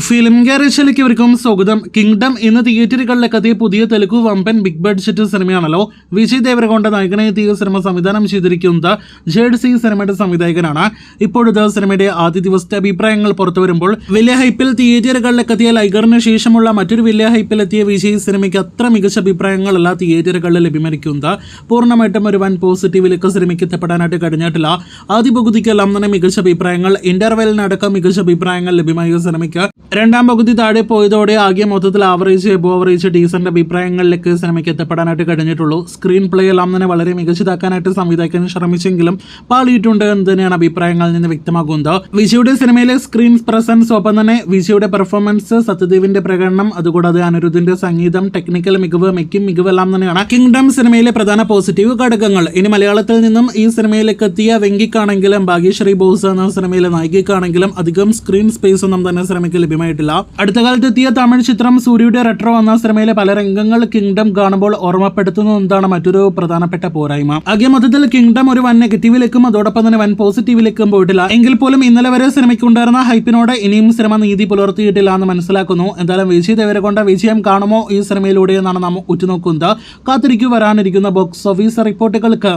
Film ഗാരേജിലേക്ക് ഇവർക്കും സ്വാഗതം. Kingdom എന്ന തിയേറ്ററുകളിലെത്തിയ പുതിയ തെലുഗു വമ്പൻ ബിഗ് ബഡ്ജറ്റ് സിനിമയാണല്ലോ. വിജയ് ദേവരകൊണ്ട നായകനെത്തിയ സിനിമ സംവിധാനം ചെയ്തിരിക്കുന്നത് ജേഡ്സി സിനിമയുടെ സംവിധായകനാണ്. ഇപ്പോഴത്തെ സിനിമയുടെ ആദ്യ ദിവസത്തെ അഭിപ്രായങ്ങൾ പുറത്തു വരുമ്പോൾ വലിയ ഹൈപ്പിൽ തിയേറ്ററുകളിലെത്തിയ ലൈഗറിന് ശേഷമുള്ള മറ്റൊരു വലിയ ഹൈപ്പിലെത്തിയ വിജയ് സിനിമയ്ക്ക് അത്ര മികച്ച അഭിപ്രായങ്ങളല്ല തിയേറ്ററുകളിൽ ലഭ്യമായിരിക്കുന്നത്. പൂർണ്ണമായിട്ടും ഒരു വൻ പോസിറ്റീവിലേക്ക് സിനിമയ്ക്ക് എത്തപ്പെടാനായിട്ട് കഴിഞ്ഞിട്ടില്ല. ആദ്യ പകുതിക്കെല്ലാം തന്നെ മികച്ച അഭിപ്രായങ്ങൾ, ഇന്റർവെല്ലിനടക്കം മികച്ച അഭിപ്രായങ്ങൾ ലഭ്യമായ സിനിമയ്ക്ക് രണ്ടാം പകുതി താഴെ പോയതോടെ ആകെ മൊത്തത്തിൽ ആവറേജ് എബോ ആവറേജ് ഡീസന്റ് അഭിപ്രായങ്ങളിലേക്ക് സിനിമയ്ക്ക് എത്തപ്പെടാനായിട്ട് കഴിഞ്ഞിട്ടുള്ളൂ. സ്ക്രീൻ പ്ലേ എല്ലാം തന്നെ വളരെ മികച്ചതാക്കാനായിട്ട് സംവിധായകൻ ശ്രമിച്ചെങ്കിലും പാളിയിട്ടുണ്ട് എന്ന് തന്നെയാണ് അഭിപ്രായങ്ങളിൽ നിന്ന് വ്യക്തമാകുന്നത്. വിജയുടെ സിനിമയിലെ സ്ക്രീൻ പ്രസൻസ്, ഒപ്പം തന്നെ വിജയുടെ പെർഫോമൻസ്, സത്യദേവിന്റെ പ്രകടനം, അതുകൂടാതെ അനിരുദ്ധിന്റെ സംഗീതം, ടെക്നിക്കൽ മികവ്, മേക്കിംഗ് മികവ് എല്ലാം തന്നെയാണ് കിങ്ഡം സിനിമയിലെ പ്രധാന പോസിറ്റീവ് ഘടകങ്ങൾ. ഇനി മലയാളത്തിൽ നിന്നും ഈ സിനിമയിലേക്ക് എത്തിയ വെങ്കിക്കാണെങ്കിലും ഭാഗ്യശ്രീ ബോസ് എന്ന സിനിമയിലെ നായികയ്ക്കാണെങ്കിലും അധികം സ്ക്രീൻ സ്പേസ് ഒന്നും തന്നെ സിനിമയ്ക്ക് ലഭ്യമായിട്ടില്ല. അടുത്ത കാലത്ത് എത്തിയ തമിഴ് ചിത്രം സൂര്യയുടെ റെട്രോ എന്ന സിനിമയിലെ പല രംഗങ്ങൾ കിങ്ഡം കാണുമ്പോൾ ഓർമ്മപ്പെടുത്തുന്നു എന്നതാണ് മറ്റൊരു പ്രധാനപ്പെട്ട പോരായ്മ. ആകെ മൊത്തത്തിൽ കിങ്ഡം ഒരു വൻ നെഗറ്റീവിലേക്കും അതോടൊപ്പം തന്നെ വൻ പോസിറ്റീവിലേക്കും പോയിട്ടില്ല. എങ്കിൽ പോലും ഇന്നലെ വരെ സിനിമയ്ക്ക് ഉണ്ടായിരുന്ന ഹൈപ്പിനോട് ഇനിയും സിനിമ നീതി പുലർത്തിയിട്ടില്ല എന്ന് മനസ്സിലാക്കുന്നു. എന്തായാലും വിജയ് ദേവരകൊണ്ട വിജയം കാണുമോ ഈ സിനിമയിലൂടെ എന്നാണ് നാം ഉറ്റുനോക്കുന്നത്. കാത്തിരിക്കൂ വരാനിരിക്കുന്ന ബോക്സ് ഓഫീസ് റിപ്പോർട്ടുകൾക്ക്.